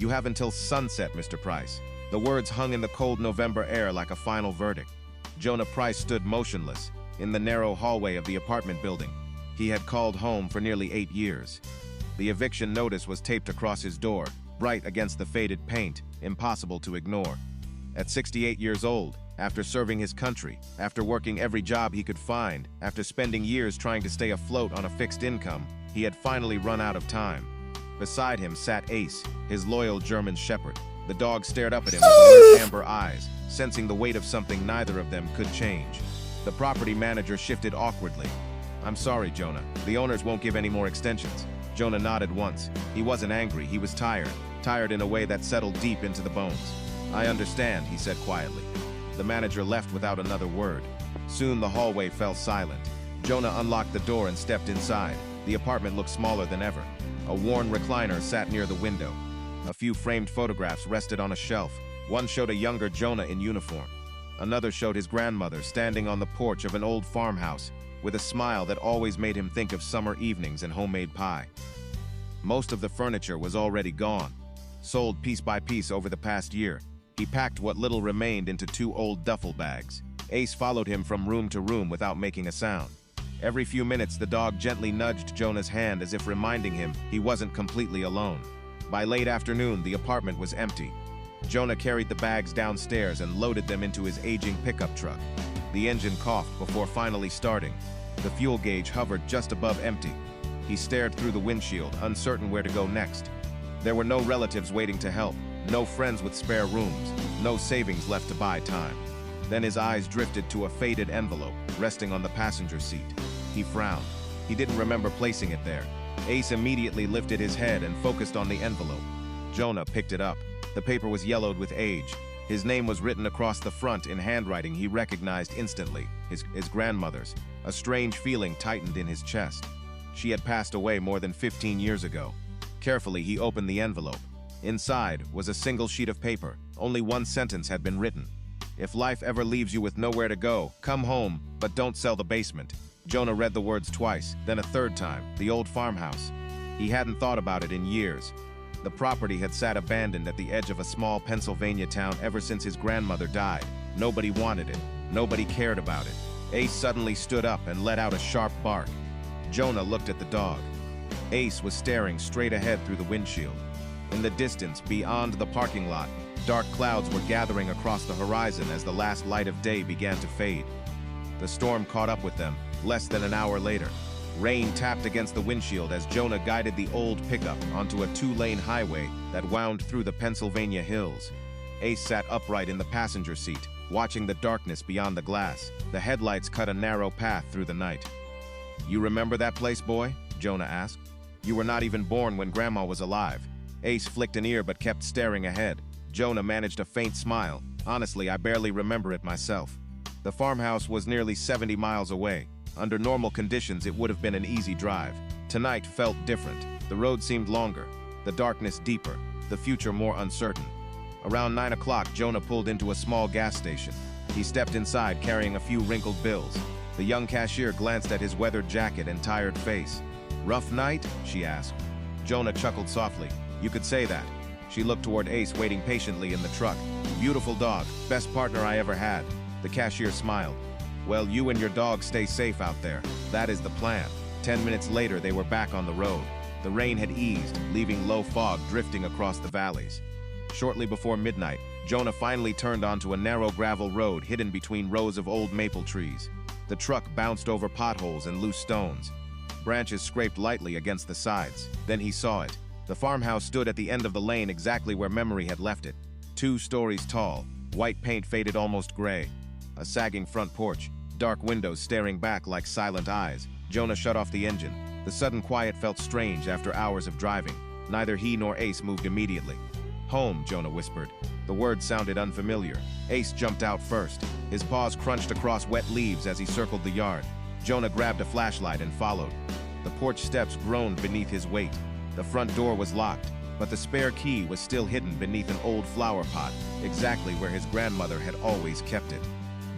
"You have until sunset, Mr. Price." The words hung in the cold November air like a final verdict. Jonah Price stood motionless in the narrow hallway of the apartment building. He had called home for nearly 8 years. The eviction notice was taped across his door, bright against the faded paint, impossible to ignore. At 68 years old, after serving his country, after working every job he could find, after spending years trying to stay afloat on a fixed income, he had finally run out of time. Beside him sat Ace, his loyal German shepherd. The dog stared up at him with alert amber eyes, sensing the weight of something neither of them could change. The property manager shifted awkwardly. "I'm sorry, Jonah. The owners won't give any more extensions." Jonah nodded once. He wasn't angry, he was tired in a way that settled deep into the bones. "I understand," he said quietly. The manager left without another word. Soon the hallway fell silent. Jonah unlocked the door and stepped inside. The apartment looked smaller than ever. A worn recliner sat near the window. A few framed photographs rested on a shelf. One showed a younger Jonah in uniform. Another showed his grandmother standing on the porch of an old farmhouse with a smile that always made him think of summer evenings and homemade pie. Most of the furniture was already gone, sold piece by piece over the past year. He packed what little remained into 2 old duffel bags. Ace followed him from room to room without making a sound. Every few minutes, the dog gently nudged Jonah's hand as if reminding him he wasn't completely alone. By late afternoon, the apartment was empty. Jonah carried the bags downstairs and loaded them into his aging pickup truck. The engine coughed before finally starting. The fuel gauge hovered just above empty. He stared through the windshield, uncertain where to go next. There were no relatives waiting to help, no friends with spare rooms, no savings left to buy time. Then his eyes drifted to a faded envelope resting on the passenger seat. He frowned. He didn't remember placing it there. Ace immediately lifted his head and focused on the envelope. Jonah picked it up. The paper was yellowed with age. His name was written across the front in handwriting he recognized instantly, his grandmother's. A strange feeling tightened in his chest. She had passed away more than 15 years ago. Carefully, he opened the envelope. Inside was a single sheet of paper. Only one sentence had been written. "If life ever leaves you with nowhere to go, come home, but don't sell the basement." Jonah read the words twice, then a third time, the old farmhouse. He hadn't thought about it in years. The property had sat abandoned at the edge of a small Pennsylvania town ever since his grandmother died. Nobody wanted it. Nobody cared about it. Ace suddenly stood up and let out a sharp bark. Jonah looked at the dog. Ace was staring straight ahead through the windshield. In the distance, beyond the parking lot, dark clouds were gathering across the horizon as the last light of day began to fade. The storm caught up with them less than an hour later. Rain tapped against the windshield as Jonah guided the old pickup onto a 2-lane highway that wound through the Pennsylvania hills. Ace sat upright in the passenger seat, watching the darkness beyond the glass. The headlights cut a narrow path through the night. "You remember that place, boy?" Jonah asked. "You were not even born when Grandma was alive." Ace flicked an ear but kept staring ahead. Jonah managed a faint smile. "Honestly, I barely remember it myself." The farmhouse was nearly 70 miles away. Under normal conditions, it would have been an easy drive. Tonight felt different. The road seemed longer, the darkness deeper, the future more uncertain. Around 9 o'clock, Jonah pulled into a small gas station. He stepped inside carrying a few wrinkled bills. The young cashier glanced at his weathered jacket and tired face. "Rough night?" she asked. Jonah chuckled softly. "You could say that." She looked toward Ace waiting patiently in the truck. "Beautiful dog, best partner I ever had." The cashier smiled. "Well, you and your dog stay safe out there. That is the plan." 10 minutes later, they were back on the road. The rain had eased, leaving low fog drifting across the valleys. Shortly before midnight, Jonah finally turned onto a narrow gravel road hidden between rows of old maple trees. The truck bounced over potholes and loose stones. Branches scraped lightly against the sides. Then he saw it. The farmhouse stood at the end of the lane exactly where memory had left it. 2 stories tall, white paint faded almost gray. A sagging front porch, dark windows staring back like silent eyes. Jonah shut off the engine. The sudden quiet felt strange after hours of driving. Neither he nor Ace moved immediately. "Home," Jonah whispered. The word sounded unfamiliar. Ace jumped out first. His paws crunched across wet leaves as he circled the yard. Jonah grabbed a flashlight and followed. The porch steps groaned beneath his weight. The front door was locked, but the spare key was still hidden beneath an old flower pot, exactly where his grandmother had always kept it.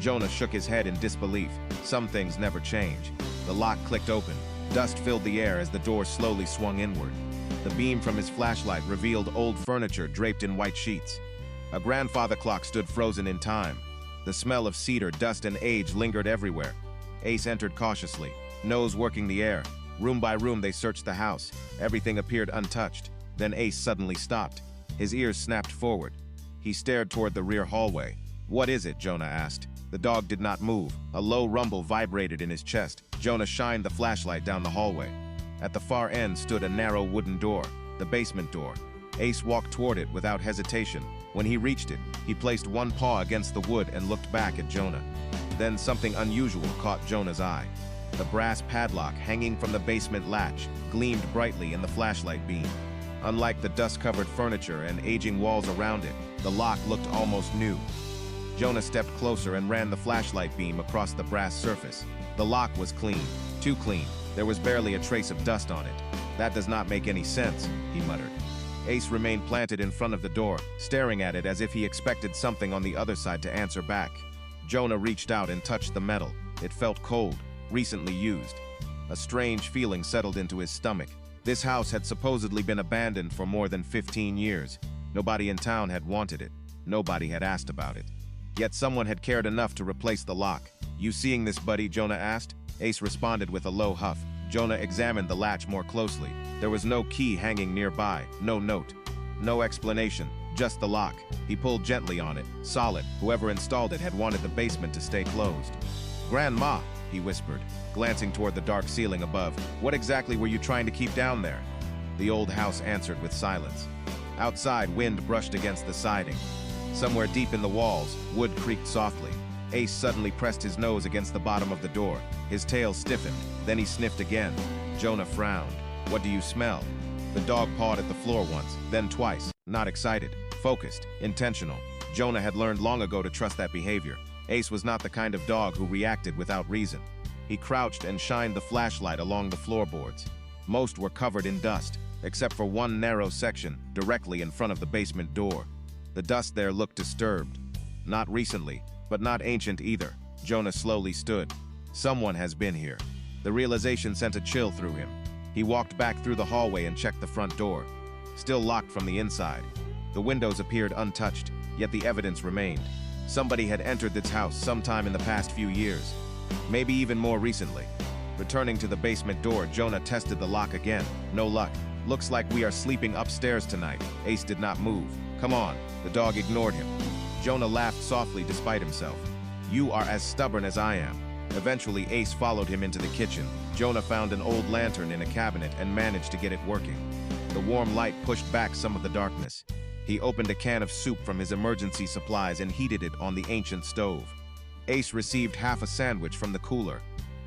Jonah shook his head in disbelief. Some things never change. The lock clicked open. Dust filled the air as the door slowly swung inward. The beam from his flashlight revealed old furniture draped in white sheets. A grandfather clock stood frozen in time. The smell of cedar, dust, and age lingered everywhere. Ace entered cautiously, nose working the air. Room by room they searched the house. Everything appeared untouched. Then Ace suddenly stopped. His ears snapped forward. He stared toward the rear hallway. "What is it?" Jonah asked. The dog did not move. A low rumble vibrated in his chest. Jonah shined the flashlight down the hallway. At the far end stood a narrow wooden door, the basement door. Ace walked toward it without hesitation. When he reached it, he placed one paw against the wood and looked back at Jonah. Then something unusual caught Jonah's eye. The brass padlock hanging from the basement latch gleamed brightly in the flashlight beam. Unlike the dust-covered furniture and aging walls around it, the lock looked almost new. Jonah stepped closer and ran the flashlight beam across the brass surface. The lock was clean, too clean. There was barely a trace of dust on it. "That does not make any sense," he muttered. Ace remained planted in front of the door, staring at it as if he expected something on the other side to answer back. Jonah reached out and touched the metal. It felt cold, recently used. A strange feeling settled into his stomach. This house had supposedly been abandoned for more than 15 years. Nobody in town had wanted it. Nobody had asked about it. Yet someone had cared enough to replace the lock. "You seeing this, buddy?" Jonah asked. Ace responded with a low huff. Jonah examined the latch more closely. There was no key hanging nearby, no note, no explanation, just the lock. He pulled gently on it, solid. Whoever installed it had wanted the basement to stay closed. "Grandma," he whispered, glancing toward the dark ceiling above. "What exactly were you trying to keep down there?" The old house answered with silence. Outside, wind brushed against the siding. Somewhere deep in the walls, wood creaked softly. Ace suddenly pressed his nose against the bottom of the door. His tail stiffened, then he sniffed again. Jonah frowned. "What do you smell?" The dog pawed at the floor once, then twice, not excited, focused, intentional. Jonah had learned long ago to trust that behavior. Ace was not the kind of dog who reacted without reason. He crouched and shined the flashlight along the floorboards. Most were covered in dust, except for one narrow section directly in front of the basement door. The dust there looked disturbed. Not recently, but not ancient either. Jonah slowly stood. Someone has been here. The realization sent a chill through him. He walked back through the hallway and checked the front door. Still locked from the inside. The windows appeared untouched, yet the evidence remained. Somebody had entered this house sometime in the past few years. Maybe even more recently. Returning to the basement door, Jonah tested the lock again. No luck. "Looks like we are sleeping upstairs tonight." Ace did not move. "Come on." The dog ignored him. Jonah laughed softly despite himself. "You are as stubborn as I am." Eventually, Ace followed him into the kitchen. Jonah found an old lantern in a cabinet and managed to get it working. The warm light pushed back some of the darkness. He opened a can of soup from his emergency supplies and heated it on the ancient stove. Ace received half a sandwich from the cooler.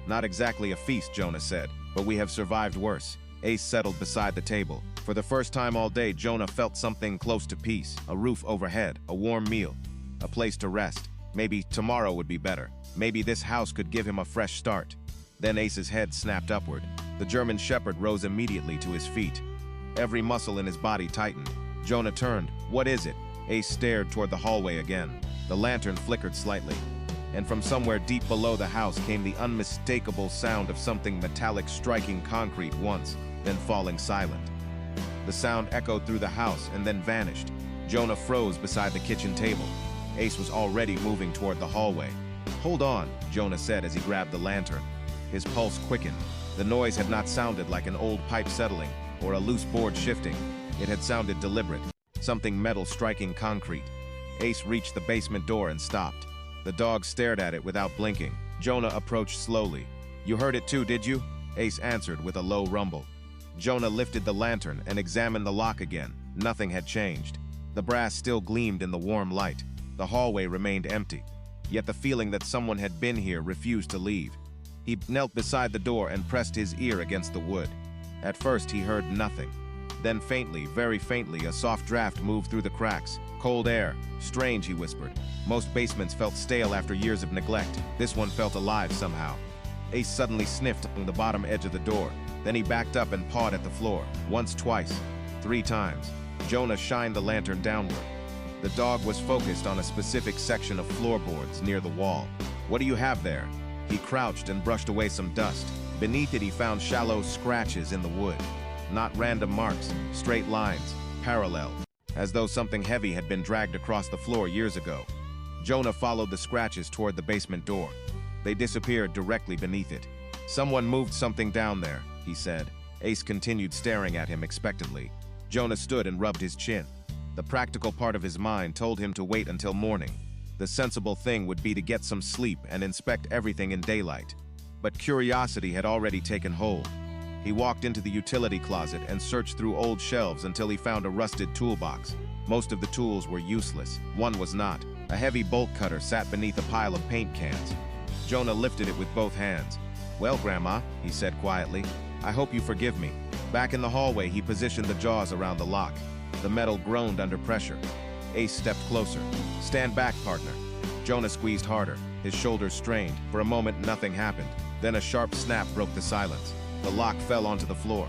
"Not exactly a feast," Jonah said, "but we have survived worse." Ace settled beside the table. For the first time all day, Jonah felt something close to peace. A roof overhead, a warm meal, a place to rest. Maybe tomorrow would be better. Maybe this house could give him a fresh start. Then Ace's head snapped upward. The German Shepherd rose immediately to his feet. Every muscle in his body tightened. Jonah turned. "What is it?" Ace stared toward the hallway again. The lantern flickered slightly. And from somewhere deep below the house came the unmistakable sound of something metallic striking concrete once, then falling silent. The sound echoed through the house and then vanished. Jonah froze beside the kitchen table. Ace was already moving toward the hallway. "Hold on," Jonah said as he grabbed the lantern. His pulse quickened. The noise had not sounded like an old pipe settling or a loose board shifting. It had sounded deliberate, something metal striking concrete. Ace reached the basement door and stopped. The dog stared at it without blinking. Jonah approached slowly. "You heard it too, did you?" Ace answered with a low rumble. Jonah lifted the lantern and examined the lock again. Nothing had changed. The brass still gleamed in the warm light. The hallway remained empty. Yet the feeling that someone had been here refused to leave. He knelt beside the door and pressed his ear against the wood. At first he heard nothing. Then faintly, very faintly, a soft draft moved through the cracks. "Cold air. Strange," he whispered. Most basements felt stale after years of neglect. This one felt alive somehow. Ace suddenly sniffed along the bottom edge of the door. Then he backed up and pawed at the floor. Once, twice, 3 times. Jonah shined the lantern downward. The dog was focused on a specific section of floorboards near the wall. "What do you have there?" He crouched and brushed away some dust. Beneath it he found shallow scratches in the wood. not random marks, straight lines, parallel, as though something heavy had been dragged across the floor years ago. Jonah followed the scratches toward the basement door. They disappeared directly beneath it. "Someone moved something down there," he said. Ace continued staring at him expectantly. Jonah stood and rubbed his chin. The practical part of his mind told him to wait until morning. The sensible thing would be to get some sleep and inspect everything in daylight. But curiosity had already taken hold. He walked into the utility closet and searched through old shelves until he found a rusted toolbox. Most of the tools were useless. One was not. A heavy bolt cutter sat beneath a pile of paint cans. Jonah lifted it with both hands. "Well, Grandma," he said quietly, "I hope you forgive me." Back in the hallway, he positioned the jaws around the lock. The metal groaned under pressure. Ace stepped closer. "Stand back, partner." Jonah squeezed harder. His shoulders strained. For a moment, nothing happened. Then a sharp snap broke the silence. The lock fell onto the floor.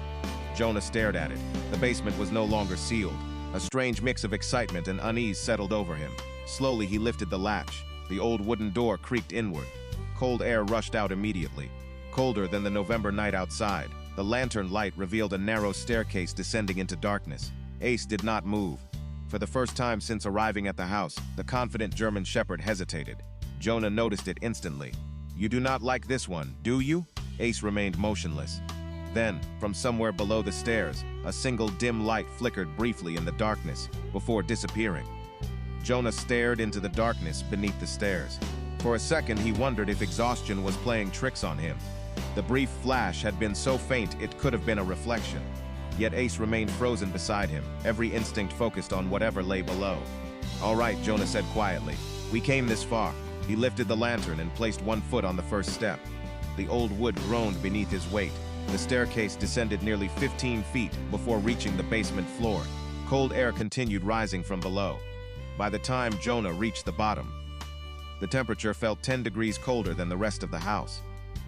Jonah stared at it. The basement was no longer sealed. A strange mix of excitement and unease settled over him. Slowly, he lifted the latch. The old wooden door creaked inward. Cold air rushed out immediately. Colder than the November night outside. The lantern light revealed a narrow staircase descending into darkness. Ace did not move. For the first time since arriving at the house, the confident German shepherd hesitated. Jonah noticed it instantly. "You do not like this one, do you?" Ace remained motionless. Then, from somewhere below the stairs, a single dim light flickered briefly in the darkness, before disappearing. Jonah stared into the darkness beneath the stairs. For a second, he wondered if exhaustion was playing tricks on him. The brief flash had been so faint it could have been a reflection. Yet Ace remained frozen beside him, every instinct focused on whatever lay below. "All right," Jonah said quietly. "We came this far." He lifted the lantern and placed one foot on the first step. The old wood groaned beneath his weight. The staircase descended nearly 15 feet before reaching the basement floor. Cold air continued rising from below. By the time Jonah reached the bottom, the temperature felt 10 degrees colder than the rest of the house.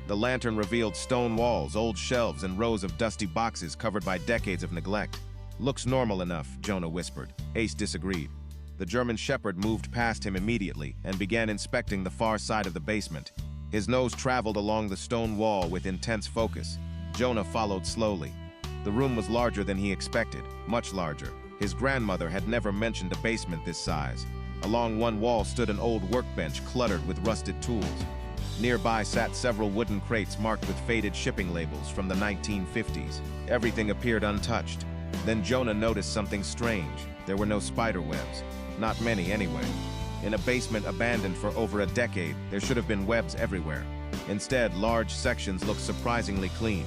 The lantern revealed stone walls, old shelves, and rows of dusty boxes covered by decades of neglect. "Looks normal enough," Jonah whispered. Ace disagreed. The German shepherd moved past him immediately and began inspecting the far side of the basement. His nose traveled along the stone wall with intense focus. Jonah followed slowly. The room was larger than he expected, much larger. His grandmother had never mentioned a basement this size. Along one wall stood an old workbench cluttered with rusted tools. Nearby sat several wooden crates marked with faded shipping labels from the 1950s. Everything appeared untouched. Then Jonah noticed something strange. There were no spider webs. Not many, anyway. In a basement abandoned for over a decade, there should have been webs everywhere. Instead, large sections looked surprisingly clean.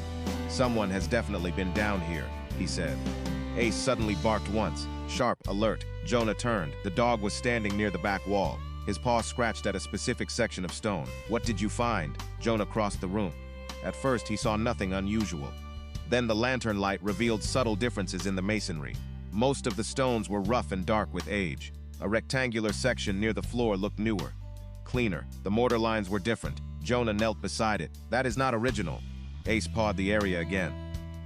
"Someone has definitely been down here," he said. Ace suddenly barked once. Sharp, alert. Jonah turned. The dog was standing near the back wall. His paw scratched at a specific section of stone. "What did you find?" Jonah crossed the room. At first, he saw nothing unusual. Then the lantern light revealed subtle differences in the masonry. Most of the stones were rough and dark with age. A rectangular section near the floor looked newer, cleaner. The mortar lines were different. Jonah knelt beside it. "That is not original." Ace pawed the area again.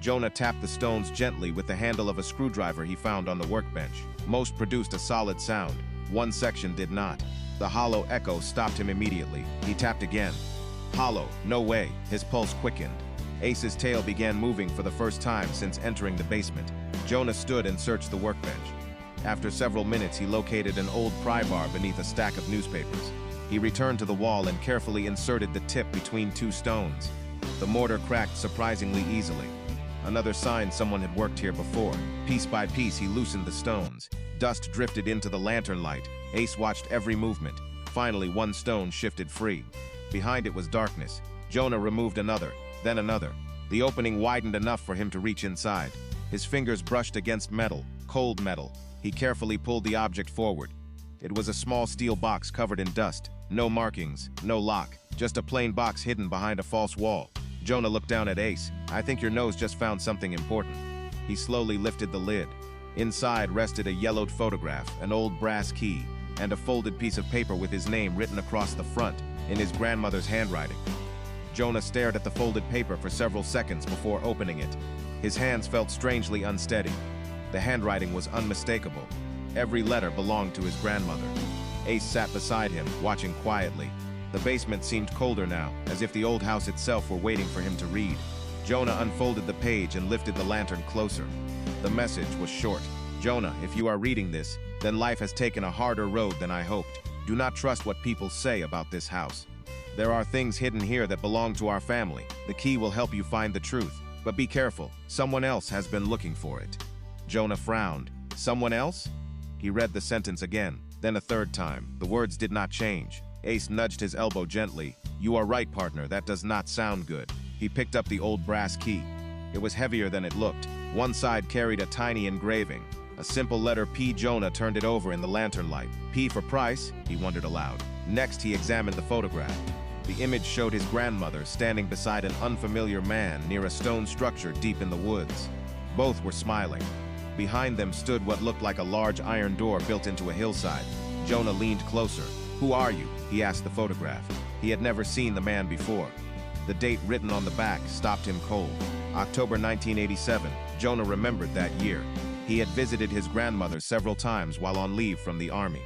Jonah tapped the stones gently with the handle of a screwdriver he found on the workbench. Most produced a solid sound. One section did not. The hollow echo stopped him immediately. He tapped again. Hollow. No way. His pulse quickened. Ace's tail began moving for the first time since entering the basement. Jonah stood and searched the workbench. After several minutes, he located an old pry bar beneath a stack of newspapers. He returned to the wall and carefully inserted the tip between two stones. The mortar cracked surprisingly easily. Another sign someone had worked here before. Piece by piece, he loosened the stones. Dust drifted into the lantern light. Ace watched every movement. Finally, one stone shifted free. Behind it was darkness. Jonah removed another, then another. The opening widened enough for him to reach inside. His fingers brushed against metal, cold metal. He carefully pulled the object forward. It was a small steel box covered in dust. No markings, no lock, just a plain box hidden behind a false wall. Jonah looked down at Ace. "I think your nose just found something important." He slowly lifted the lid. Inside rested a yellowed photograph, an old brass key, and a folded piece of paper with his name written across the front in his grandmother's handwriting. Jonah stared at the folded paper for several seconds before opening it. His hands felt strangely unsteady. The handwriting was unmistakable. Every letter belonged to his grandmother. Ace sat beside him, watching quietly. The basement seemed colder now, as if the old house itself were waiting for him to read. Jonah unfolded the page and lifted the lantern closer. The message was short. Jonah, if you are reading this, then life has taken a harder road than I hoped. Do not trust what people say about this house. There are things hidden here that belong to our family. The key will help you find the truth. But be careful, someone else has been looking for it. Jonah frowned. Someone else? He read the sentence again, then a third time. The words did not change. Ace nudged his elbow gently. You are right, partner, that does not sound good. He picked up the old brass key. It was heavier than it looked. One side carried a tiny engraving. A simple letter P. Jonah turned it over in the lantern light. P for price, he wondered aloud. Next, he examined the photograph. The image showed his grandmother standing beside an unfamiliar man near a stone structure deep in the woods. Both were smiling. Behind them stood what looked like a large iron door built into a hillside. Jonah leaned closer. Who are you? He asked the photograph. He had never seen the man before. The date written on the back stopped him cold. October 1987. Jonah remembered that year. He had visited his grandmother several times while on leave from the army.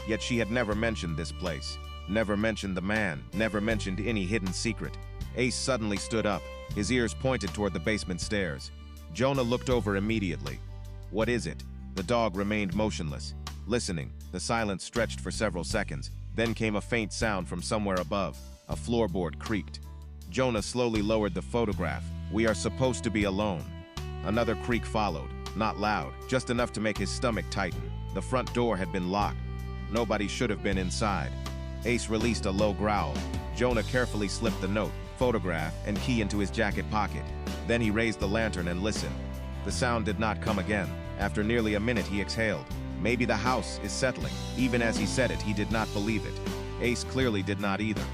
Yet she had never mentioned this place. Never mentioned the man, never mentioned any hidden secret. Ace suddenly stood up, his ears pointed toward the basement stairs. Jonah looked over immediately. What is it? The dog remained motionless. Listening, the silence stretched for several seconds. Then came a faint sound from somewhere above. A floorboard creaked. Jonah slowly lowered the photograph. We are supposed to be alone. Another creak followed, not loud, just enough to make his stomach tighten. The front door had been locked. Nobody should have been inside. Ace released a low growl. Jonah carefully slipped the note, photograph, and key into his jacket pocket. Then he raised the lantern and listened. The sound did not come again. After nearly a minute, he exhaled. Maybe the house is settling. Even as he said it, he did not believe it. Ace clearly did not either.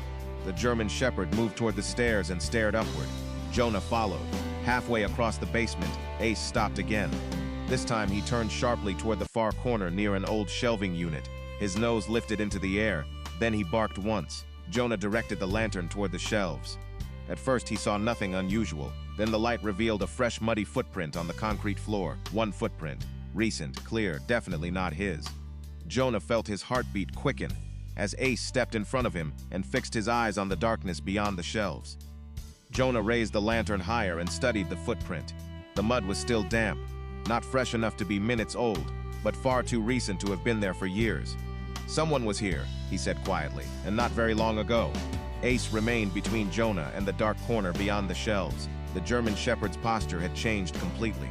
The German Shepherd moved toward the stairs and stared upward. Jonah followed. Halfway across the basement, Ace stopped again. This time he turned sharply toward the far corner near an old shelving unit. His nose lifted into the air. Then he barked once. Jonah directed the lantern toward the shelves. At first he saw nothing unusual. Then the light revealed a fresh muddy footprint on the concrete floor. One footprint. Recent, clear, definitely not his. Jonah felt his heartbeat quicken as Ace stepped in front of him and fixed his eyes on the darkness beyond the shelves. Jonah raised the lantern higher and studied the footprint. The mud was still damp, not fresh enough to be minutes old, but far too recent to have been there for years. Someone was here, he said quietly, and not very long ago. Ace remained between Jonah and the dark corner beyond the shelves. The German Shepherd's posture had changed completely.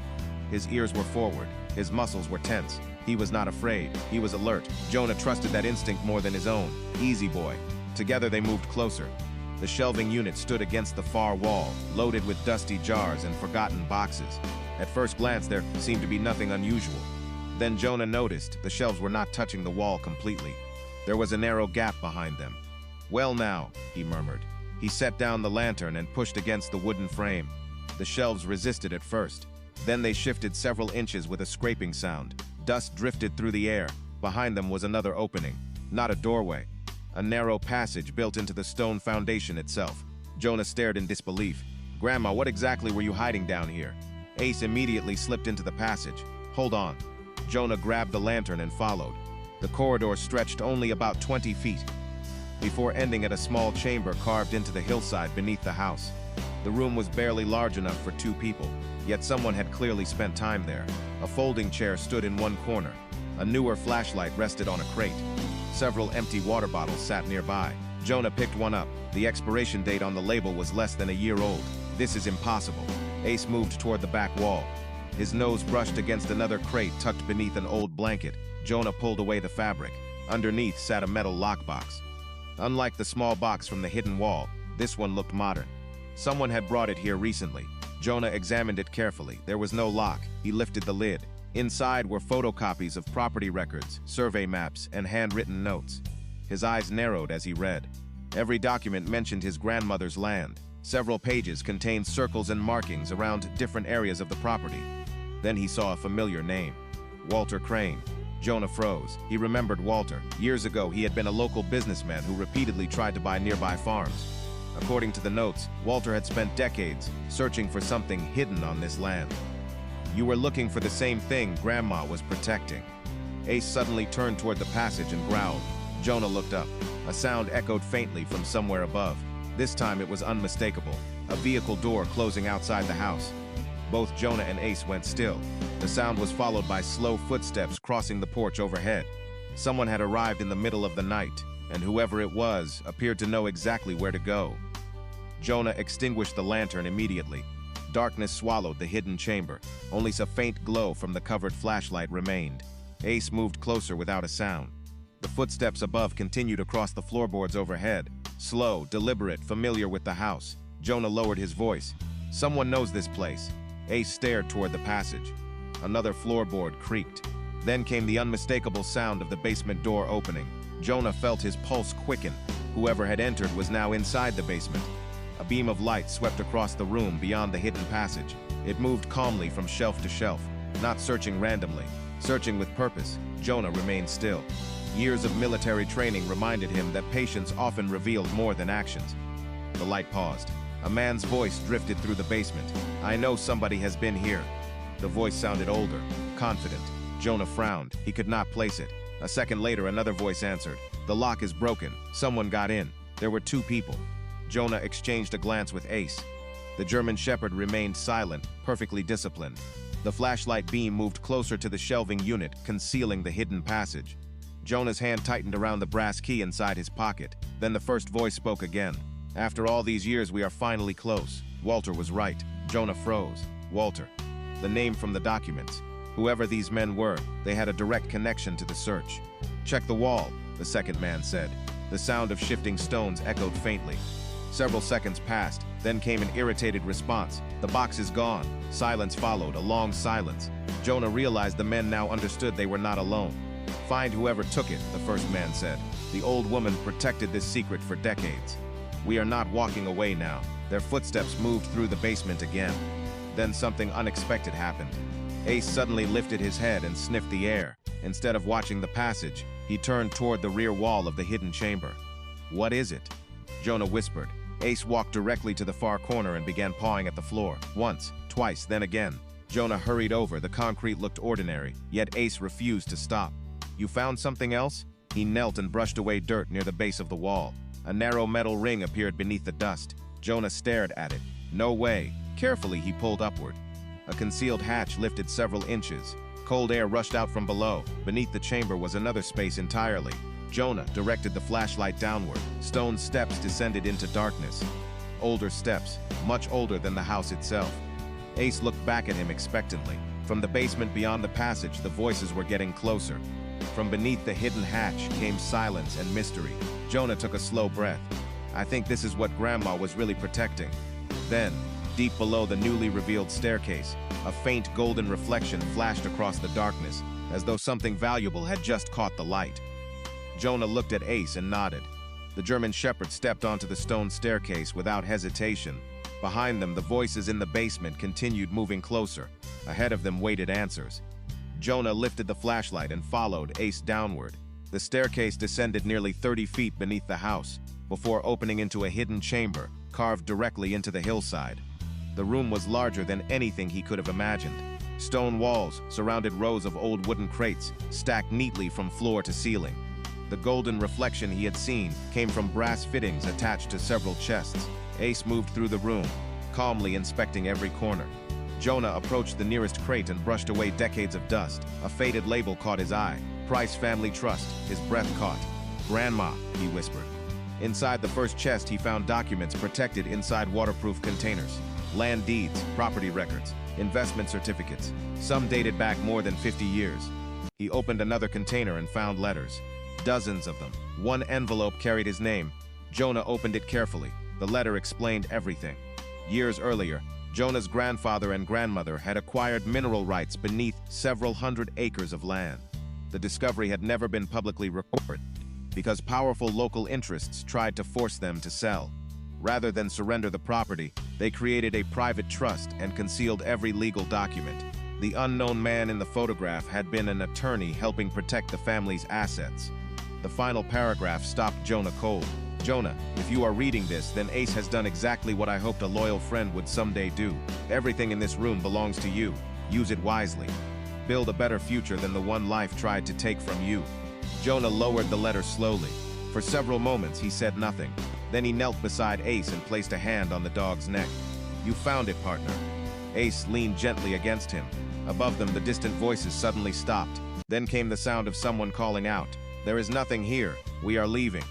His ears were forward, his muscles were tense. He was not afraid, he was alert. Jonah trusted that instinct more than his own. Easy boy. Together they moved closer. The shelving unit stood against the far wall, loaded with dusty jars and forgotten boxes. At first glance, there seemed to be nothing unusual. Then Jonah noticed the shelves were not touching the wall completely. There was a narrow gap behind them. Well now, he murmured. He set down the lantern and pushed against the wooden frame. The shelves resisted at first. Then they shifted several inches with a scraping sound. Dust drifted through the air. Behind them was another opening. Not a doorway. A narrow passage built into the stone foundation itself. Jonah stared in disbelief. Grandma, what exactly were you hiding down here? Ace immediately slipped into the passage. Hold on. Jonah grabbed the lantern and followed. The corridor stretched only about 20 feet, before ending at a small chamber carved into the hillside beneath the house. The room was barely large enough for 2 people, yet someone had clearly spent time there. A folding chair stood in one corner. A newer flashlight rested on a crate. Several empty water bottles sat nearby. Jonah picked one up. The expiration date on the label was less than a year old. This is impossible. Ace moved toward the back wall. His nose brushed against another crate tucked beneath an old blanket. Jonah pulled away the fabric. Underneath sat a metal lockbox. Unlike the small box from the hidden wall, this one looked modern. Someone had brought it here recently. Jonah examined it carefully. There was no lock. He lifted the lid. Inside were photocopies of property records, survey maps, and handwritten notes. His eyes narrowed as he read. Every document mentioned his grandmother's land. Several pages contained circles and markings around different areas of the property. Then he saw a familiar name. Walter Crane. Jonah froze. He remembered Walter. Years ago, he had been a local businessman who repeatedly tried to buy nearby farms. According to the notes, Walter had spent decades searching for something hidden on this land. You were looking for the same thing Grandma was protecting. Ace suddenly turned toward the passage and growled. Jonah looked up. A sound echoed faintly from somewhere above. This time it was unmistakable. a vehicle door closing outside the house. Both Jonah and Ace went still. The sound was followed by slow footsteps crossing the porch overhead. Someone had arrived in the middle of the night, and whoever it was appeared to know exactly where to go. Jonah extinguished the lantern immediately. Darkness swallowed the hidden chamber. Only a faint glow from the covered flashlight remained. Ace moved closer without a sound. The footsteps above continued across the floorboards overhead. Slow, deliberate, familiar with the house. Jonah lowered his voice. "Someone knows this place." Ace stared toward the passage. Another floorboard creaked. Then came the unmistakable sound of the basement door opening. Jonah felt his pulse quicken. Whoever had entered was now inside the basement. A beam of light swept across the room beyond the hidden passage. It moved calmly from shelf to shelf, not searching randomly, searching with purpose. Jonah remained still. Years of military training reminded him that patience often revealed more than actions. The light paused. A man's voice drifted through the basement. "I know somebody has been here." The voice sounded older, confident. Jonah frowned. He could not place it. A second later, another voice answered. "The lock is broken. Someone got in. There were two people." Jonah exchanged a glance with Ace. The German Shepherd remained silent, perfectly disciplined. The flashlight beam moved closer to the shelving unit, concealing the hidden passage. Jonah's hand tightened around the brass key inside his pocket. Then the first voice spoke again. "After all these years, we are finally close." Walter was right. Jonah froze. Walter. The name from the documents. Whoever these men were, they had a direct connection to the search. "Check the wall," the second man said. The sound of shifting stones echoed faintly. Several seconds passed, then came an irritated response. "The box is gone." Silence followed, a long silence. Jonah realized the men now understood they were not alone. "Find whoever took it," the first man said. "The old woman protected this secret for decades. We are not walking away now." Their footsteps moved through the basement again. Then something unexpected happened. Ace suddenly lifted his head and sniffed the air. Instead of watching the passage, he turned toward the rear wall of the hidden chamber. "What is it?" Jonah whispered. Ace walked directly to the far corner and began pawing at the floor. Once, twice, then again. Jonah hurried over. The concrete looked ordinary, yet Ace refused to stop. "You found something else?" He knelt and brushed away dirt near the base of the wall. A narrow metal ring appeared beneath the dust. Jonah stared at it. "No way." Carefully, he pulled upward. A concealed hatch lifted several inches. Cold air rushed out from below. Beneath the chamber was another space entirely. Jonah directed the flashlight downward. Stone steps descended into darkness. Older steps, much older than the house itself. Ace looked back at him expectantly. From the basement beyond the passage, the voices were getting closer. From beneath the hidden hatch came silence and mystery. Jonah took a slow breath. "I think this is what Grandma was really protecting." Then, deep below the newly revealed staircase, a faint golden reflection flashed across the darkness, as though something valuable had just caught the light. Jonah looked at Ace and nodded. The German Shepherd stepped onto the stone staircase without hesitation. Behind them, the voices in the basement continued moving closer. Ahead of them waited answers. Jonah lifted the flashlight and followed Ace downward. The staircase descended nearly 30 feet beneath the house, before opening into a hidden chamber, carved directly into the hillside. The room was larger than anything he could have imagined. Stone walls surrounded rows of old wooden crates, stacked neatly from floor to ceiling. The golden reflection he had seen came from brass fittings attached to several chests. Ace moved through the room, calmly inspecting every corner. Jonah approached the nearest crate and brushed away decades of dust. A faded label caught his eye. "Price Family Trust." His breath caught. "Grandma," he whispered. Inside the first chest, he found documents protected inside waterproof containers. Land deeds, property records, investment certificates. Some dated back more than 50 years. He opened another container and found letters. Dozens of them. One envelope carried his name. Jonah opened it carefully. The letter explained everything. Years earlier, Jonah's grandfather and grandmother had acquired mineral rights beneath several hundred acres of land. The discovery had never been publicly reported because powerful local interests tried to force them to sell. Rather than surrender the property, they created a private trust and concealed every legal document. The unknown man in the photograph had been an attorney helping protect the family's assets. The final paragraph stopped Jonah cold. "Jonah, if you are reading this, then Ace has done exactly what I hoped a loyal friend would someday do. Everything in this room belongs to you. Use it wisely. Build a better future than the one life tried to take from you." Jonah lowered the letter slowly. For several moments, he said nothing. Then he knelt beside Ace and placed a hand on the dog's neck. "You found it, partner." Ace leaned gently against him. Above them, the distant voices suddenly stopped. Then came the sound of someone calling out, "There is nothing here. We are leaving."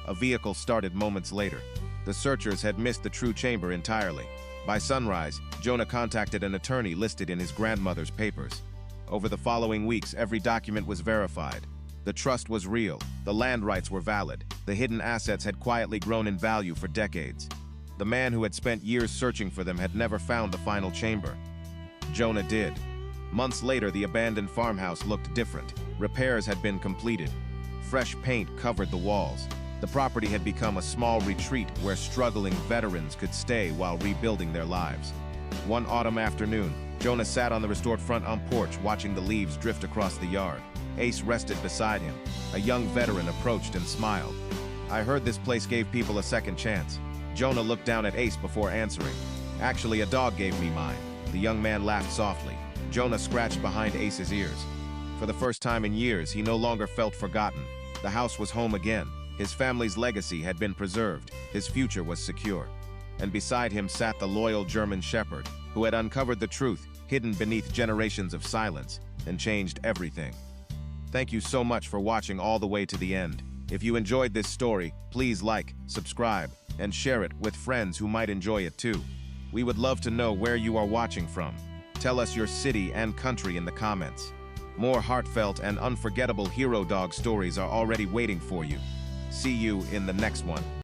A vehicle started moments later. The searchers had missed the true chamber entirely. By sunrise, Jonah contacted an attorney listed in his grandmother's papers. Over the following weeks, every document was verified. The trust was real, the land rights were valid, the hidden assets had quietly grown in value for decades. The man who had spent years searching for them had never found the final chamber. Jonah did. Months later, the abandoned farmhouse looked different. Repairs had been completed. Fresh paint covered the walls. The property had become a small retreat where struggling veterans could stay while rebuilding their lives. One autumn afternoon, Jonah sat on the restored front porch watching the leaves drift across the yard. Ace rested beside him. A young veteran approached and smiled. "I heard this place gave people a second chance." Jonah looked down at Ace before answering. "Actually, a dog gave me mine." The young man laughed softly. Jonah scratched behind Ace's ears. For the first time in years, he no longer felt forgotten. The house was home again. His family's legacy had been preserved. His future was secure. And beside him sat the loyal German shepherd, who had uncovered the truth hidden beneath generations of silence and changed everything. Thank you so much for watching all the way to the end. If you enjoyed this story, please like, subscribe, and share it with friends who might enjoy it too. We would love to know where you are watching from. Tell us your city and country in the comments. More heartfelt and unforgettable hero dog stories are already waiting for you. See you in the next one.